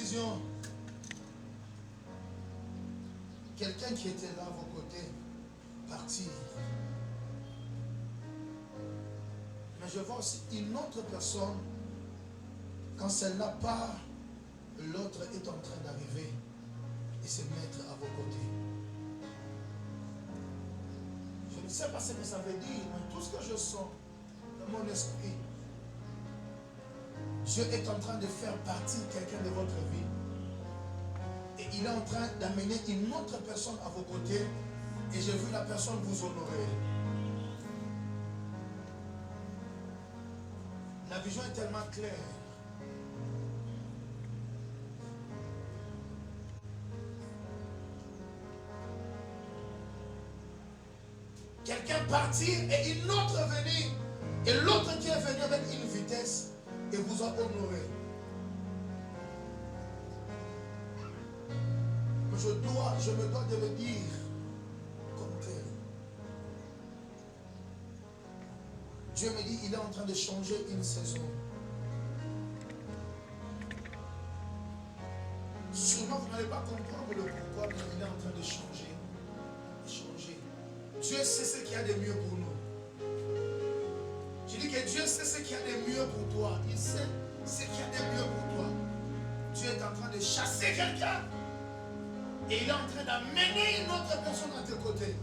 vision. Quelqu'un qui était là à vos côtés, partir. Mais je vois aussi une autre personne, quand celle-là part, l'autre est en train d'arriver et se mettre à vos côtés. Je ne sais pas ce que ça veut dire, mais tout ce que je sens dans mon esprit, Dieu est en train de faire partir quelqu'un de votre vie. Et il est en train d'amener une autre personne à vos côtés. Et j'ai vu la personne vous honorer. La vision est tellement claire. Quelqu'un partir et une autre venir. Et l'autre qui est venu avec une vitesse et vous a honoré. Mais je me dois de le dire comme tel. Dieu me dit, il est en train de changer une saison. Sûrement, vous n'allez pas comprendre le pourquoi, mais il est en train de changer. Dieu sait ce qu'il y a de mieux pour nous. Je dis que Dieu sait ce qu'il y a de mieux pour toi. Il sait ce qu'il y a de mieux pour toi. Dieu est en train de chasser quelqu'un. Et il est en train d'amener une autre personne à tes côtés.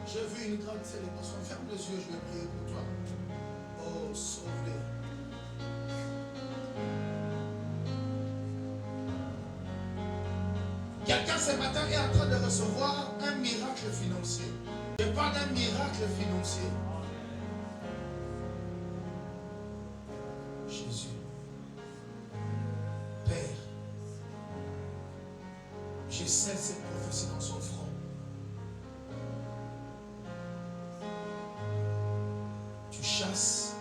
J'ai vu une grande célébration. Ferme les yeux, je vais prier pour toi. Oh, sauve-les. Quelqu'un ce matin est en train de recevoir un miracle financier. Je parle d'un miracle financier. Jésus. Père, je scelle cette prophétie dans son front. Tu chasses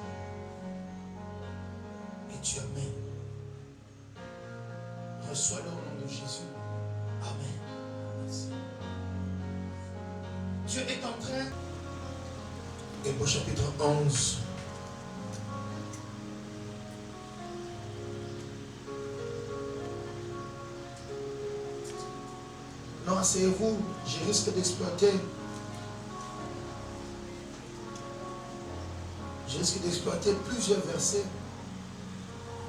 et tu amènes. Reçois-le au nom de Jésus. Amen. Merci. Dieu est en train. Hébreux chapitre 11. Non, asseyez-vous, je risque d'exploiter. Je risque d'exploiter plusieurs versets.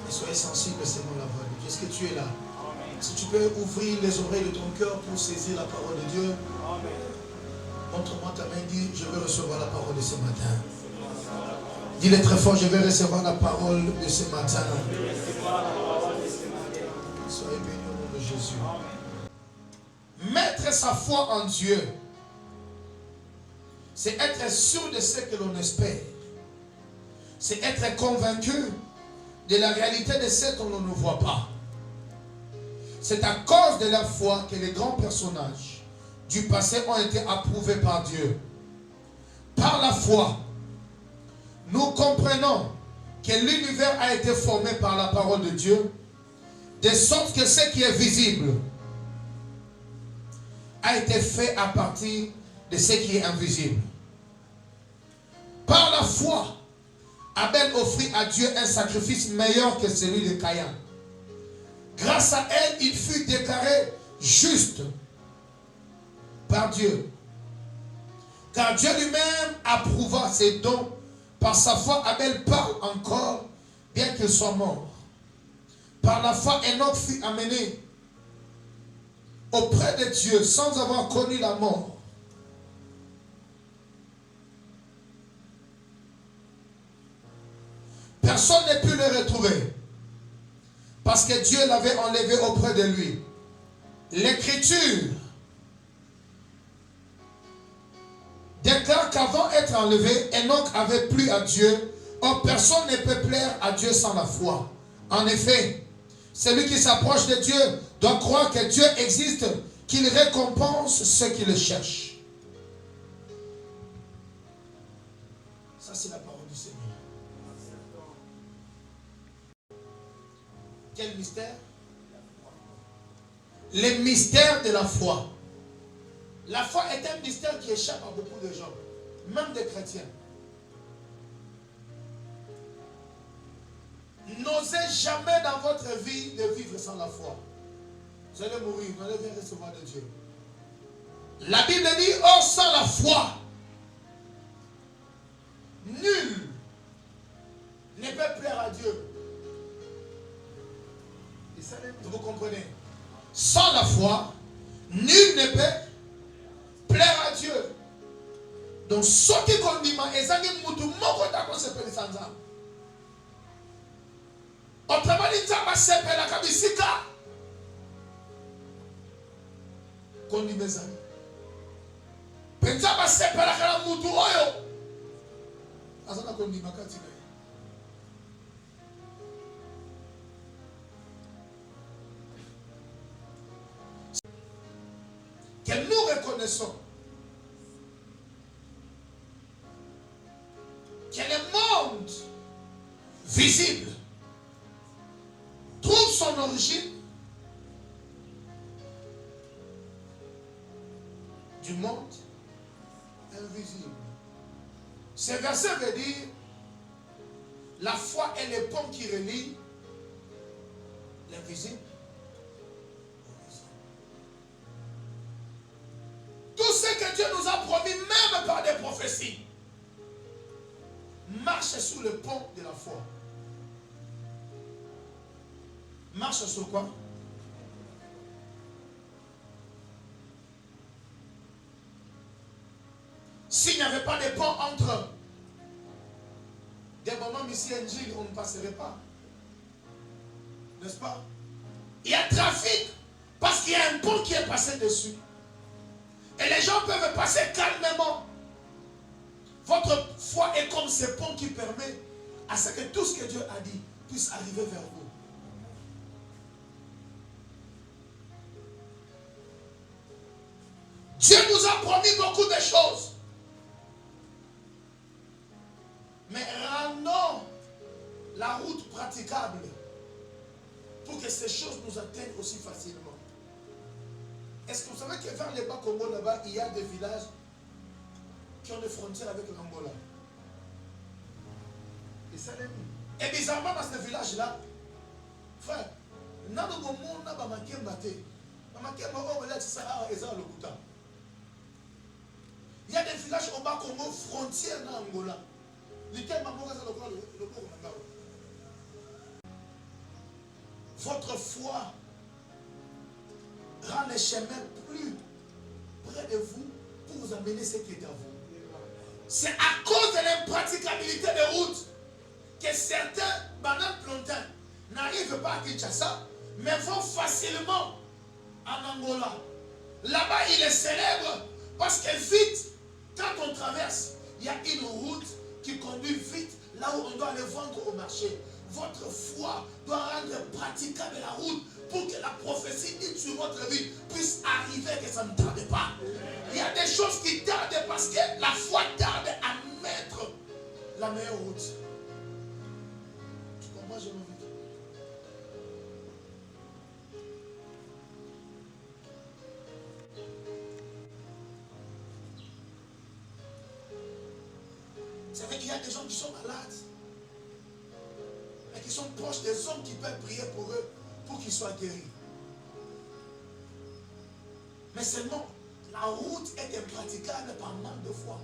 Et soyez sensibles, c'est mon la voix de Dieu. Est-ce que tu es là? Si tu peux ouvrir les oreilles de ton cœur pour saisir la parole de Dieu. Montre-moi ta main, dis, je veux recevoir la parole de ce matin. Dis-le très fort, je vais recevoir la parole de ce matin. Soyez bénis au nom de Jésus. Mettre sa foi en Dieu, c'est être sûr de ce que l'on espère. C'est être convaincu de la réalité de ce que l'on ne voit pas. C'est à cause de la foi que les grands personnages du passé ont été approuvés par Dieu. Par la foi, nous comprenons que l'univers a été formé par la parole de Dieu, de sorte que ce qui est visible a été fait à partir de ce qui est invisible. Par la foi, Abel offrit à Dieu un sacrifice meilleur que celui de Caïn. Grâce à elle, il fut déclaré juste par Dieu. Car Dieu lui-même approuva ses dons. Par sa foi, Abel parle encore, bien qu'il soit mort. Par la foi, Enoch fut amené auprès de Dieu sans avoir connu la mort. Personne n'a pu le retrouver parce que Dieu l'avait enlevé auprès de lui. L'Écriture déclare qu'avant d'être enlevé, Enoch avait plu à Dieu. Or, personne ne peut plaire à Dieu sans la foi. En effet, celui qui s'approche de Dieu doit croire que Dieu existe, qu'il récompense ceux qui le cherchent. Ça, c'est la parole du Seigneur. Quel mystère? Le mystère de la foi. La foi est un mystère qui échappe à beaucoup de gens, même des chrétiens. n'osez jamais dans votre vie de vivre sans la foi. Vous allez mourir, vous allez bien recevoir de Dieu. La Bible dit, oh, sans la foi, nul ne peut plaire à Dieu. Vous comprenez? Sans la foi, nul ne peut plaire à Dieu. Donc, ce qui condiments, et ça qui moutou, mon côté, qu'on s'appelle sans âme. Autrement dit, ça va s'appeler la kabisika. Condiments, ça. Pensa va s'appeler la kabisika. Oyo. Azana condiments, katina. Que nous reconnaissons que le monde visible trouve son origine du monde invisible. Ce verset veut dire la foi est le pont qui relie l'invisible. Tout ce que Dieu nous a promis, même par des prophéties, marche sur le pont de la foi. Marche sur quoi? S'il n'y avait pas de pont entre des moments ici et Gilles, on ne passerait pas. N'est-ce pas? Il y a trafic parce qu'il y a un pont qui est passé dessus. Et les gens peuvent passer calmement. Votre foi est comme ce pont qui permet à ce que tout ce que Dieu a dit puisse arriver vers vous. Dieu nous a promis beaucoup de choses. Mais rendons la route praticable pour que ces choses nous atteignent aussi facilement. Est-ce que vous savez que vers les Bas-Congo là-bas, il y a des villages qui ont des frontières avec l'Angola? Et bizarrement, dans ce village-là, frère, il y a des villages au Bas-Congo, frontières dans l'Angola. Votre foi rend les chemins plus près de vous pour vous amener ce qui est à vous. C'est à cause de l'impraticabilité des routes que certains bananes plantains n'arrivent pas à Kinshasa, mais vont facilement en Angola. Là-bas, il est célèbre parce que vite, quand on traverse, il y a une route qui conduit vite là où on doit aller vendre au marché. Votre foi doit rendre praticable la route pour que la prophétie dite sur votre vie puisse arriver, que ça ne tarde pas. Il y a des choses qui tardent parce que la foi tarde à mettre la meilleure route. Tu comprends, je m'en vais. Vous savez qu'il y a des gens qui sont malades, mais qui sont proches des hommes qui peuvent prier pour eux, pour qu'ils soient guéris. Mais seulement, la route est impraticable par manque de foi.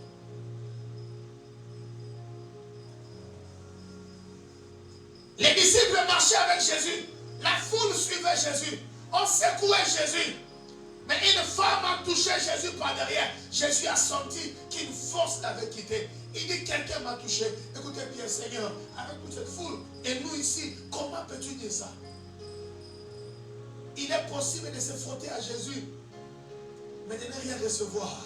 Les disciples marchaient avec Jésus. La foule suivait Jésus. On secouait Jésus. Mais une femme a touché Jésus par derrière. Jésus a senti qu'une force l'avait quitté. Il dit, quelqu'un m'a touché. Écoutez bien, Seigneur, avec toute cette foule, et nous ici, comment peux-tu dire ça? Il est possible de se frotter à Jésus, mais de ne rien recevoir.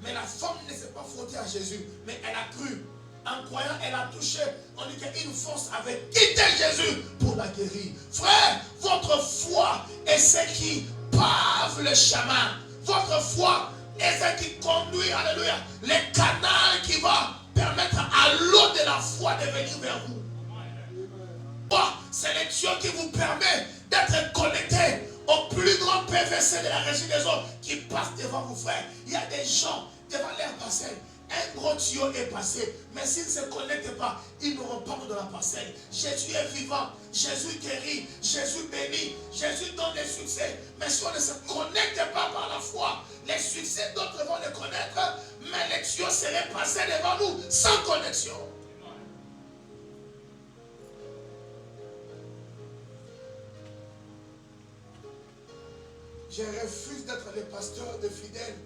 Mais la femme ne s'est pas frottée à Jésus, mais elle a cru. En croyant, elle a touché. On dit qu'une force avait quitté Jésus pour la guérir. Frère, votre foi est ce qui pave le chemin. Votre foi est ce qui conduit, alléluia, le canal qui va permettre à l'eau de la foi de venir vers vous. C'est le Dieu qui vous permet d'être connecté au plus grand PVC de la régie des eaux qui passe devant vous, frères. Il y a des gens devant l'air passé. Un gros tuyau est passé, mais s'ils ne se connectent pas, ils n'auront pas dans la parcelle. Jésus est vivant. Jésus guérit. Jésus bénit. Jésus donne des succès. Mais si on ne se connecte pas par la foi, les succès d'autres vont les connaître, mais les tuyaux seraient passés devant nous sans connexion. Je refuse d'être le pasteur de fidèles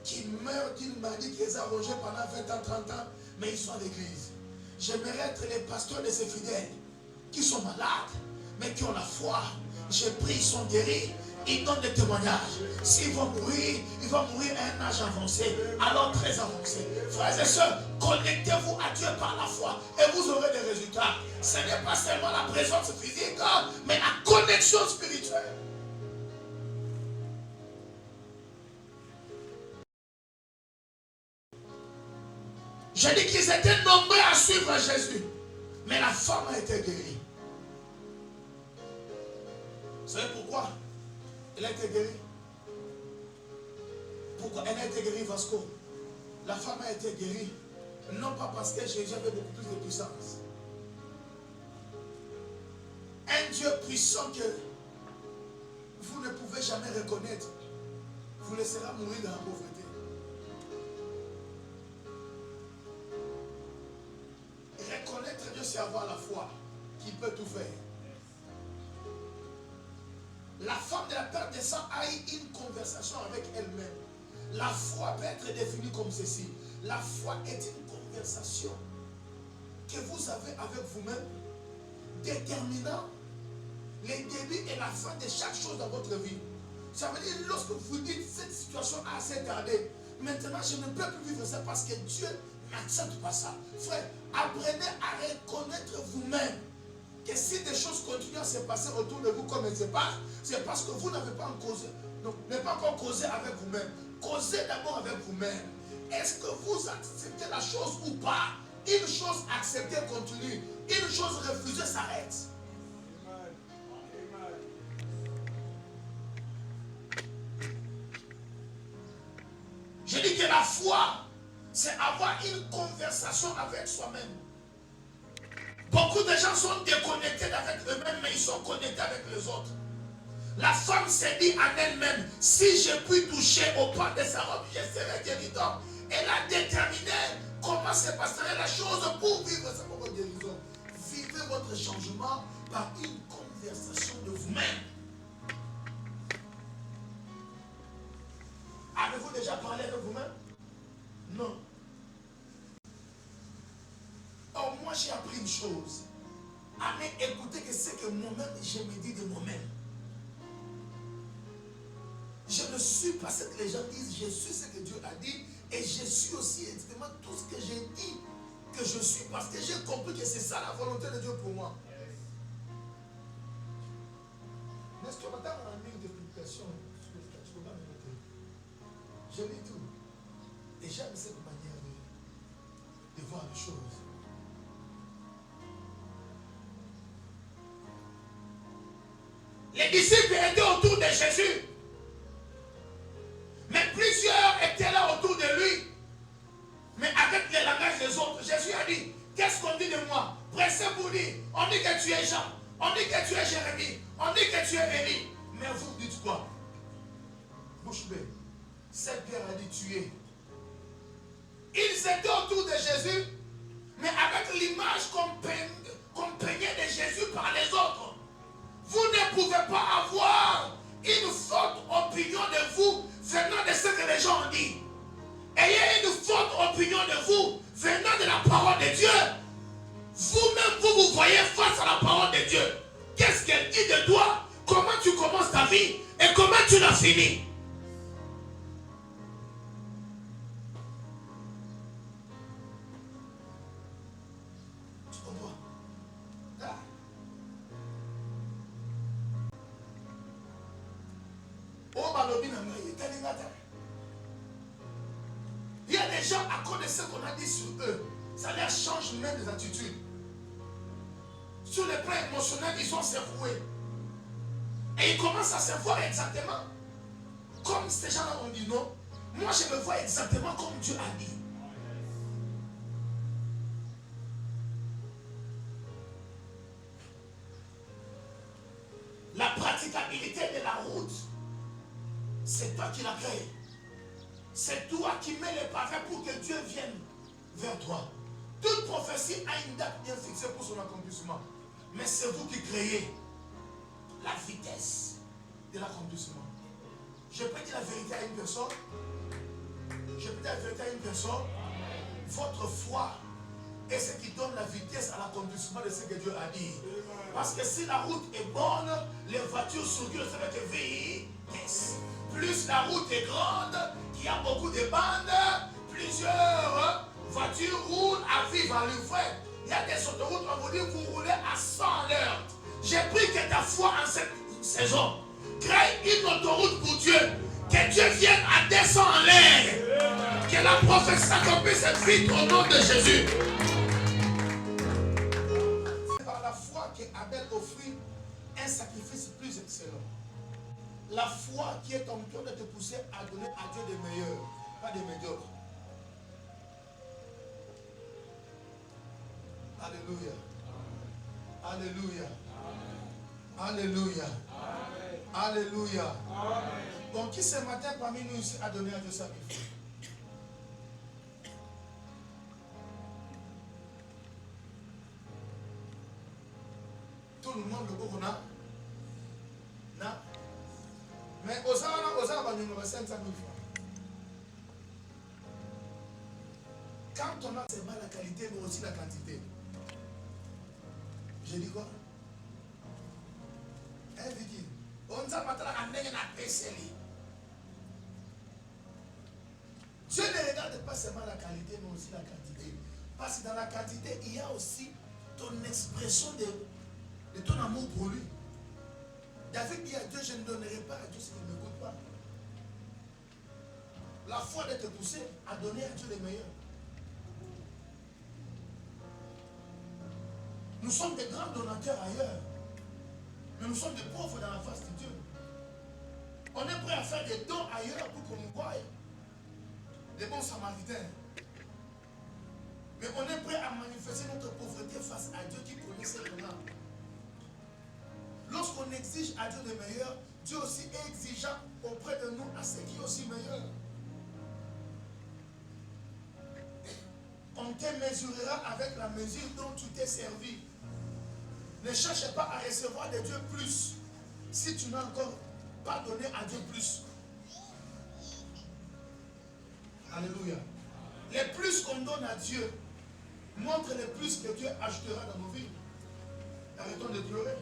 qui meurent d'une maladie qui les a rongés pendant 20 ans, 30 ans, mais ils sont à l'église. J'aimerais être les pasteurs de ces fidèles qui sont malades, mais qui ont la foi. J'ai pris, ils sont guéris. Ils donnent des témoignages. S'ils vont mourir, ils vont mourir à un âge avancé, alors très avancé. Frères et sœurs, connectez-vous à Dieu par la foi et vous aurez des résultats. Ce n'est pas seulement la présence physique, mais la connexion spirituelle. J'ai dit qu'ils étaient nombreux à suivre Jésus, mais la femme a été guérie. Vous savez pourquoi elle a été guérie? Pourquoi elle a été guérie, Vasco? La femme a été guérie, non pas parce que Jésus avait beaucoup plus de puissance. Un Dieu puissant que vous ne pouvez jamais reconnaître, vous laissera mourir dans la pauvreté. Reconnaître Dieu, c'est avoir la foi qui peut tout faire. La femme de la perte de sang a eu une conversation avec elle-même. La foi peut être définie comme ceci. La foi est une conversation que vous avez avec vous-même, déterminant les débuts et la fin de chaque chose dans votre vie. Ça veut dire, lorsque vous dites, cette situation a assez tardé, maintenant je ne peux plus vivre ça parce que Dieu n'accepte pas ça. Frère, apprenez à reconnaître vous-même que si des choses continuent à se passer autour de vous comme elles se passent, c'est parce que vous n'avez pas encore causé. Donc, n'avez pas encore causé avec vous-même. Causez d'abord avec vous-même. Est-ce que vous acceptez la chose ou pas? Une chose acceptée continue. Une chose refusée s'arrête. Je dis que la foi, c'est avoir une conversation avec soi-même. Beaucoup de gens sont déconnectés avec eux-mêmes, mais ils sont connectés avec les autres. La femme s'est dit en elle-même, si je puis toucher au pas de sa robe, je serai guérison. Elle a déterminé comment se passerait la chose pour vivre sa propre guérison. Vivez votre changement par une conversation de vous-même. Avez-vous déjà parlé avec vous-même? Non. Or, moi, j'ai appris une chose. À m'écouter que c'est que moi-même, je me dis de moi-même. Je ne suis pas ce que les gens disent, je suis ce que Dieu a dit. Et je suis aussi exactement tout ce que j'ai dit que je suis. Parce que j'ai compris que c'est ça la volonté de Dieu pour moi. N'est-ce que madame a mis des publications sur le statut? Je lis tout. Et j'aime cette manière de voir les choses. Les disciples étaient autour de Jésus. Mais plusieurs étaient là autour de lui. Mais avec les langages des autres, Jésus a dit, qu'est-ce qu'on dit de moi? Pressez pour dire, on dit que tu es Jean, on dit que tu es Jérémie, on dit que tu es Élie. Mais vous dites quoi? Bouche bée. Cette Pierre a dit, tu es. Ils étaient autour de Jésus, mais avec l'image qu'on peignait de Jésus par les autres. Vous ne pouvez pas avoir une forte opinion de vous venant de ce que les gens ont dit. Ayez une forte opinion de vous venant de la parole de Dieu. Vous-même, vous voyez face à la parole de Dieu. Qu'est-ce qu'elle dit de toi? Comment tu commences ta vie et comment tu l'as fini? Il y a des gens à cause de ce qu'on a dit sur eux, ça leur change même des attitudes. Sur le plan émotionnel, ils sont secoués. Et ils commencent à se voir exactement comme ces gens-là ont dit non. Moi, je me vois exactement comme Dieu a dit. stabilité de la route, c'est toi qui l'as créé. C'est toi qui mets les pavés pour que Dieu vienne vers toi. Toute prophétie a une date bien fixée pour son accomplissement. Mais c'est vous qui créez la vitesse de l'accomplissement. Je peux dire la vérité à une personne. Je peux dire la vérité à une personne. Votre foi est ce qui donne la vitesse à l'accomplissement de ce que Dieu a dit. Parce que si la route est bonne, les voitures circulent avec vitesse. Plus la route est grande, qu'il y a beaucoup de bandes, plusieurs voitures roulent à vive allure. Il y a des autoroutes, on vous dit, vous roulez à 100 à l'heure. J'ai pris que ta foi en cette saison crée une autoroute pour Dieu. Que Dieu vienne à 200 en l'air. Que la prophétie s'accomplisse vite au nom de Jésus. C'est par la foi qu'Abel offrit un sacrifice plus excellent. La foi qui est en train de te pousser à donner à Dieu des meilleurs, pas des médiocres. Alléluia. Alléluia. Alléluia. Alléluia. Donc qui ce matin parmi nous ici a donné à Dieu sa vie? Tout le monde le beau a? Non. Mais aux gens, on a 500 000 francs. Quand on a seulement la qualité, mais aussi la quantité. J'ai dit quoi? Hein, Vicky? On a Dieu ne regarde pas seulement la qualité, mais aussi la quantité. Parce que dans la quantité, il y a aussi ton expression de ton amour pour lui. David dit à Dieu, je ne donnerai pas à Dieu ce qu'il ne me coûte pas. La foi de te pousser à donner à Dieu les meilleurs. Nous sommes des grands donateurs ailleurs. Mais nous sommes des pauvres dans la face de Dieu. On est prêt à faire des dons ailleurs pour qu'on nous voie. Des bons samaritains. Mais on est prêt à manifester notre pauvreté face à Dieu qui connaît ses donnants. Lorsqu'on exige à Dieu le meilleur, Dieu aussi est exigeant auprès de nous à ce qui est aussi meilleur. On te mesurera avec la mesure dont tu t'es servi. Ne cherche pas à recevoir de Dieu plus si tu n'as encore pas donné à Dieu plus. Alléluia. Les plus qu'on donne à Dieu montre les plus que Dieu ajoutera dans nos vies. Arrêtons de pleurer.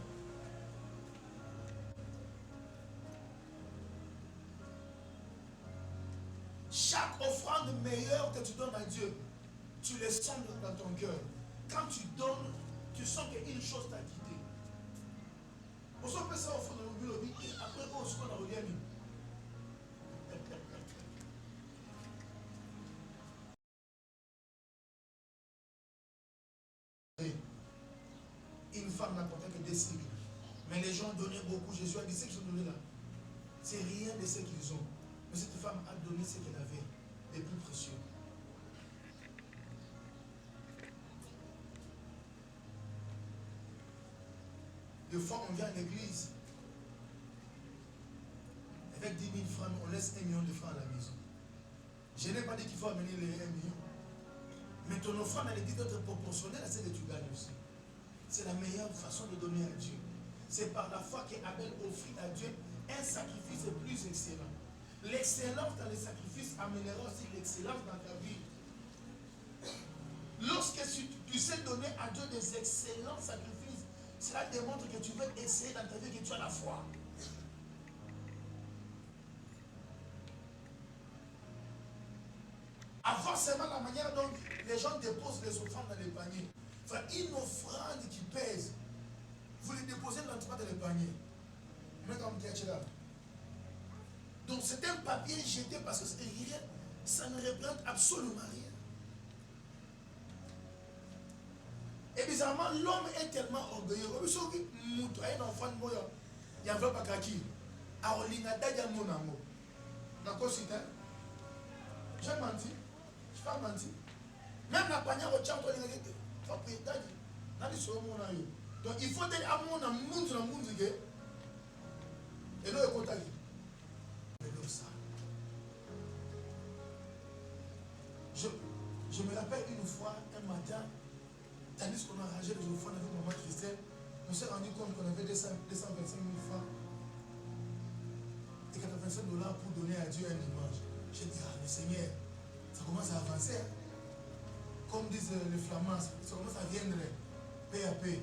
Chaque offrande meilleure que tu donnes à Dieu, tu les sens dans ton cœur. Quand tu donnes, tu sens qu'une chose t'a quitté. On s'en fait ça au fond de nos vies, après on se revient. Une femme n'apportait que des sigles. Mais les gens donnaient beaucoup. Jésus a dit ce qu'ils ont donné là. C'est rien de ce qu'ils ont. Mais cette femme a donné ce qu'elle avait, les plus précieux. Des fois, on vient à l'église. Avec 10 000 francs, on laisse 1 million de francs à la maison. Je n'ai pas dit qu'il faut amener les 1 million. Mais ton offrande à l'église doit être proportionnelle à ce que tu gagnes aussi. C'est la meilleure façon de donner à Dieu. C'est par la foi qu'Abel offrit à Dieu un sacrifice plus excellent. L'excellence dans les sacrifices amènera aussi l'excellence dans ta vie. Lorsque tu sais donner à Dieu des excellents sacrifices, cela démontre que tu veux essayer dans ta vie que tu as la foi. Avant seulement la manière dont les gens déposent les offrandes dans les paniers. Enfin, une offrande qui pèse, vous les déposez dans le panier. Mais comme tu es là. Donc c'est un papier jeté parce que rien, ça ne représente absolument rien. Et bizarrement, l'homme est tellement orgueilleux. Il y a un vrai pakaki. J'ai menti. Je n'ai pas menti. Même la panière au tchant, donc il faut dire à mon amour. Et là, écoute, ça. Je me rappelle une fois, un matin, tandis qu'on a rangé les enfants avec maman Christelle, on s'est rendu compte qu'on avait 225 000 francs et 85 $ pour donner à Dieu un dimanche. J'ai dit, ah, le Seigneur, ça commence à avancer. Hein? Comme disent les Flamands, ça commence à viendre peu à peu.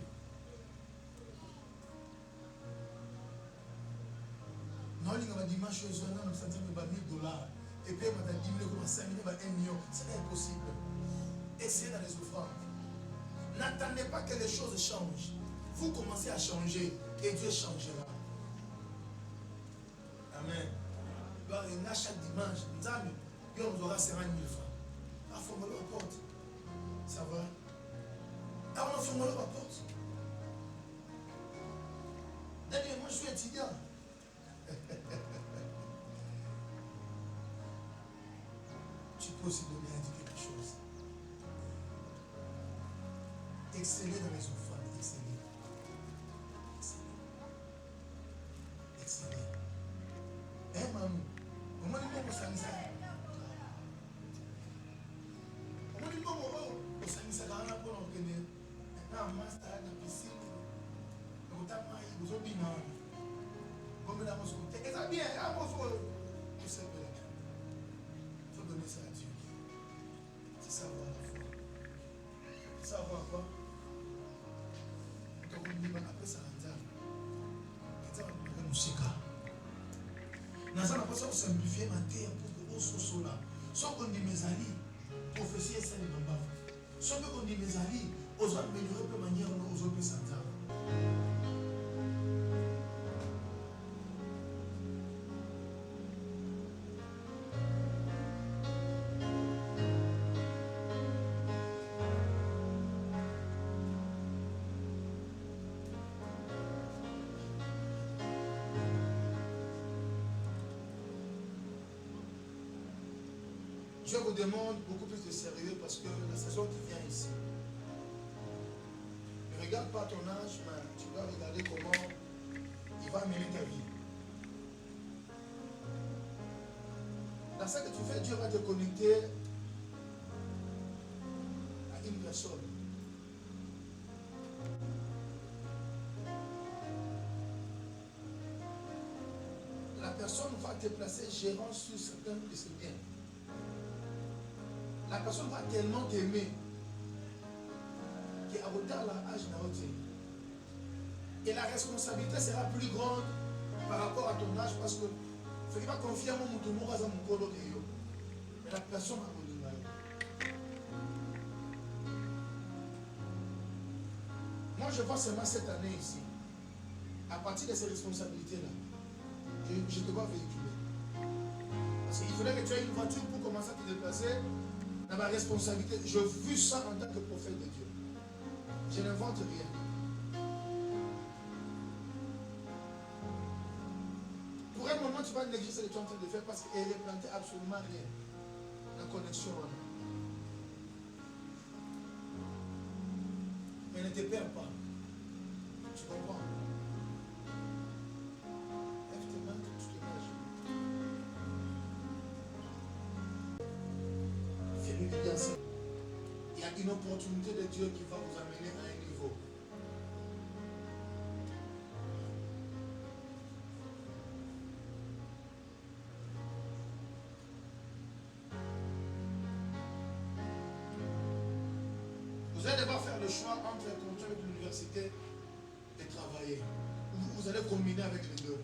Non, il y a un dimanche, je suis en train de $1 000. Et puis, il m'a dit 10 000, 5 000, 1 million. C'est impossible. Essayez dans les offrandes. N'attendez pas que les choses changent. Vous commencez à changer et Dieu changera. Amen. Il y a chaque dimanche, on aura 50 000 francs. Ah, il faut me le rapporter. Ça va? Ah, on a fait me le rapporter. D'ailleurs, moi je suis étudiant. Tu peux aussi donner à Dieu quelque chose. Exceller dans les offrandes, exceller. Exceller. Eh, maman, comment est-ce que vous ça? Comment est-ce que vous ça? Un master à la piscine. Vous avez bien. Comme la mosquée. Et ça bien, à mon frère. Vous savez, il faut donner ça à Dieu. C'est savoir la foi. Savoir quoi? Donc on dit après ça, on va nous sécher. Nous allons pas simplifier ma terre pour que vous soyez là. Sauf qu'on dit mes alliés, prophétie c'est les mamans. Sauf qu'on dit mes alliés, aux autres améliorer de manière aux autres santé. Dieu vous demande beaucoup plus de sérieux parce que la saison qui vient ici. Ne regarde pas ton âge, mais tu dois regarder comment il va mener ta vie. Dans ce que tu fais, Dieu va te connecter à une personne. La personne va te placer gérant sur certains de ses biens. La personne va tellement t'aimer qu'à retard l'âge n'a pas. Et la responsabilité sera plus grande par rapport à ton âge parce que il ne faut pas confier à mon mouton, à mon colo. Mais la personne va vous. Moi je vois seulement cette année ici. À partir de ces responsabilités-là, je te vois véhiculer. Parce qu'il faudrait que tu aies une voiture pour commencer à te déplacer. Dans ma responsabilité, je vis ça en tant que prophète de Dieu. Je n'invente rien. Pour un moment, tu vas négliger ce que tu es en train de faire parce qu'elle est plantée absolument rien. La connexion. Mais ne te perds pas. Tu comprends? Lève tes mains, tu te lâches. Il y a une opportunité de Dieu qui va vous amener à un niveau. Vous allez devoir faire le choix entre continuer avec l'université et travailler. Vous allez combiner avec les deux.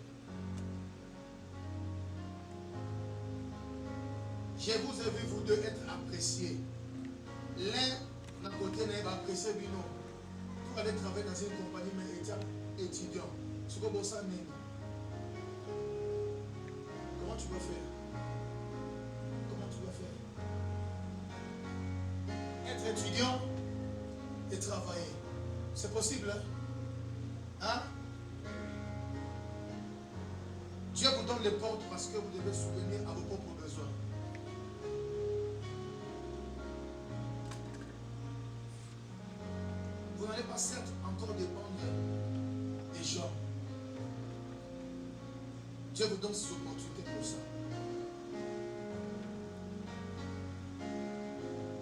Je vous ai vu vous deux être appréciés. L'un, d'un côté, n'est pas apprécié, mais non. Pour aller travailler dans une compagnie, mais étudiant. Ce que vous savez. Comment tu vas faire? Comment tu vas faire? Être étudiant et travailler. C'est possible, hein? Dieu vous donne les portes parce que vous devez souvenir à vos propres besoins. Vous n'allez pas certes encore dépendre des gens. Dieu vous donne ces opportunités pour ça.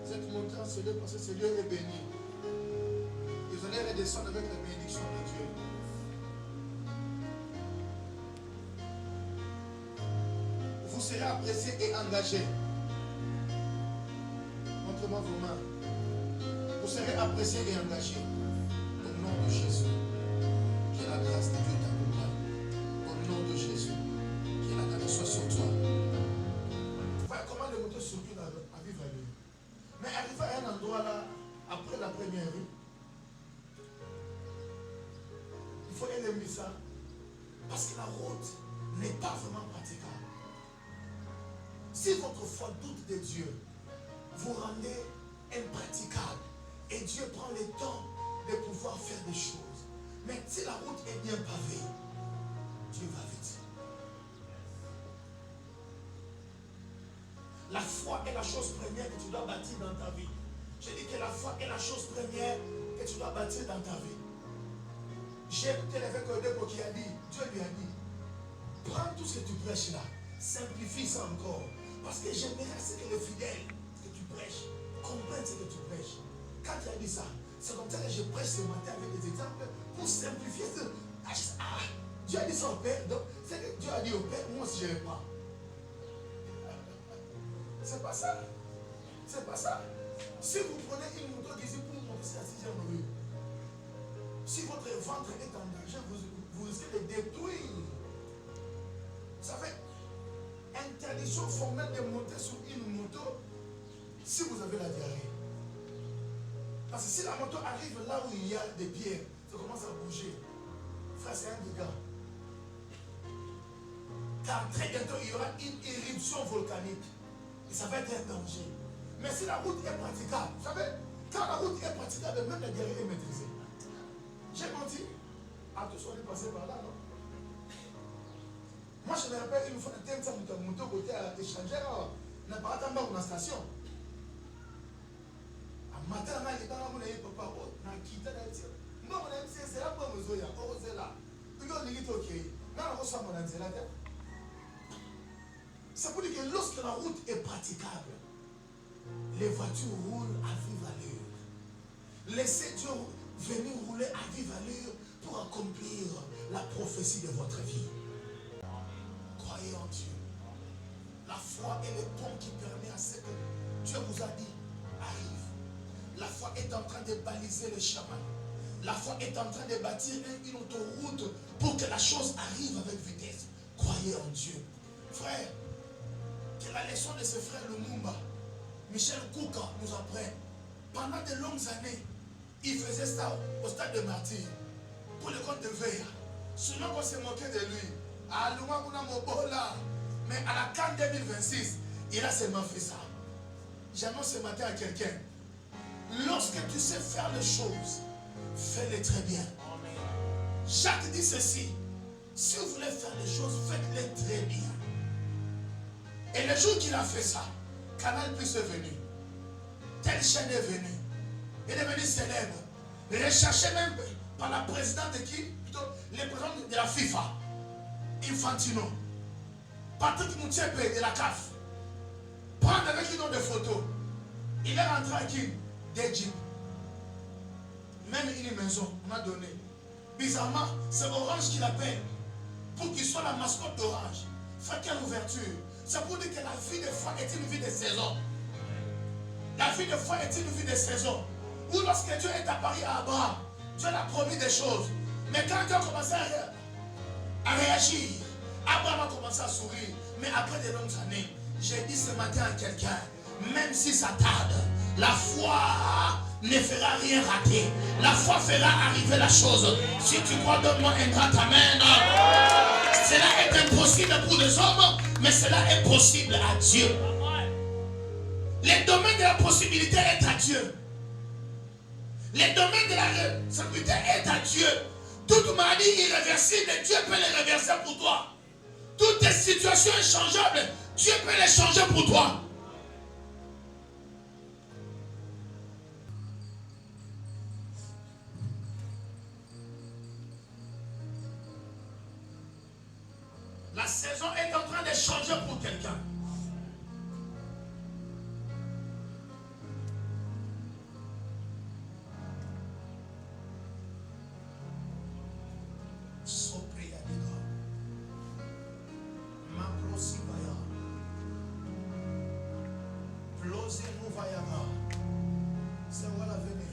Vous êtes monté en ce lieu parce que ce lieu est béni. Vous allez redescendre avec la bénédiction de Dieu. Vous serez apprécié et engagé. Montrez-moi vos mains. Vous serez apprécié et engagé. Au nom de Jésus. Que la grâce de Dieu t'accompagne. Au nom de Jésus. Que la grâce soit sur toi. Voilà comment le moteur circule à vivre à lui. Mais arrivé à un endroit là, après la première rue, il faut aimer ça. Parce que la route n'est pas vraiment praticable. Si votre foi doute de Dieu, vous rendez impraticable. Et Dieu prend le temps de pouvoir faire des choses. Mais si la route est bien pavée, Dieu va vite. La foi est la chose première que tu dois bâtir dans ta vie. Je dis que la foi est la chose première que tu dois bâtir dans ta vie. J'ai écouté l'évêque Odebo qui a dit, Dieu lui a dit, prends tout ce que tu prêches là, simplifie ça encore. Parce que j'aimerais que les fidèles que tu prêches comprennent ce que tu prêches. Quand tu as dit ça, c'est comme ça que je prêche ce matin avec des exemples pour simplifier ce. Dieu a dit ça au Père, donc c'est que Dieu a dit au Père, moi aussi je ne l'ai pas. C'est pas ça. C'est pas ça. Si vous prenez une moto d'ici pour monter à la 6e rue, si votre ventre est en danger, vous risquez de détruire. Vous savez, interdiction formelle de monter sur une moto si vous avez la diarrhée. Parce que si la moto arrive là où il y a des pierres, ça commence à bouger. Frère, c'est un dégât. Car très bientôt, il y aura une éruption volcanique. Et ça va être un danger. Mais si la route est praticable, vous savez, quand la route est praticable, même la diarrhée est maîtrisée. J'ai menti. Ah, tous on est passé par là, non? Moi, je me rappelle une fois, je suis monté côté à l'échangère, on n'a pas attendu dans la station. Un matin, on a dit, on a dit, papa, on a quitté la tire. Non, on a dit, c'est là pour nous, on est là. Puis on dit, ok, non, on reçoit mon antilateur. C'est pour dire que lorsque la route est praticable, les voitures roulent à vive allure. Laissez Dieu venir rouler à vive allure pour accomplir la prophétie de votre vie. Croyez en Dieu. La foi est le pont qui permet à ce que Dieu vous a dit, arrive. La foi est en train de baliser le chemin. La foi est en train de bâtir une autoroute pour que la chose arrive avec vitesse. Croyez en Dieu. Frère, que la leçon de ce frère Lumumba, Michel Kouka nous apprend. Pendant de longues années, il faisait ça au stade de martyr pour le compte de Veilla. Sinon, on s'est moqué de lui. À Mobola, mais à la CAN 2026, il a seulement fait ça. J'annonce ce matin à quelqu'un. Lorsque tu sais faire les choses, fais-les très bien. Jacques dit ceci. Si vous voulez faire les choses, faites-les très bien. Et le jour qu'il a fait ça, Canal Plus est venu. Telle chaîne est venue. Il est devenu célèbre. Recherché même par la présidente de qui? Plutôt, le président de la FIFA. Infantino. Patrick Moutsepe de la CAF. Prendre avec une autre photo. Il est rentré à qui? D'Égypte. Même une maison, on a donné. Bizarrement, c'est Orange qui l'appelle. Pour qu'il soit la mascotte d'Orange. Faites quelle ouverture. C'est pour dire que la vie de foi est une vie de saison. La vie de foi est une vie de saison. Où lorsque Dieu est apparu à Abraham, Dieu l'a promis des choses. Mais quand Dieu a commencé à réagir, Abraham a commencé à sourire. Mais après de longues années, j'ai dit ce matin à quelqu'un, même si ça tarde, la foi ne fera rien rater. La foi fera arriver la chose. Si tu crois, donne-moi un grand amen. Cela est impossible pour les hommes, mais cela est possible à Dieu. Le domaine de la possibilité est à Dieu. Le domaine de la responsabilité est à Dieu. Toute maladie irréversible, Dieu peut les reverser pour toi. Toutes tes situations inchangeables, Dieu peut les changer pour toi. La seule saison est en train de changer pour quelqu'un. C'est voilà venir.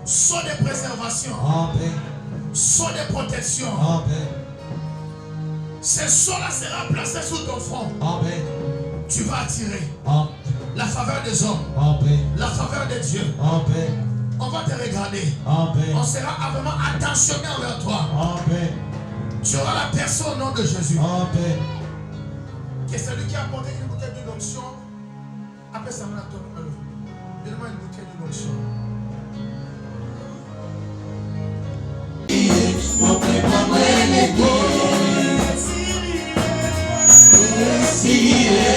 Saut de préservation. Amen. Saut de protection. Amen. Ce saut-là sera placé sous ton front. Amen. Tu vas attirer Amen. la faveur des hommes. Amen. La faveur de Dieu. Amen. On va te regarder. Amen. On sera vraiment attentionné envers toi. Amen. Tu auras la personne au nom de Jésus. Amen. Que celui qui a apporté une bouteille d'une onction, après ça, on a ton numéro. Donne-moi une bouteille d'une onction. See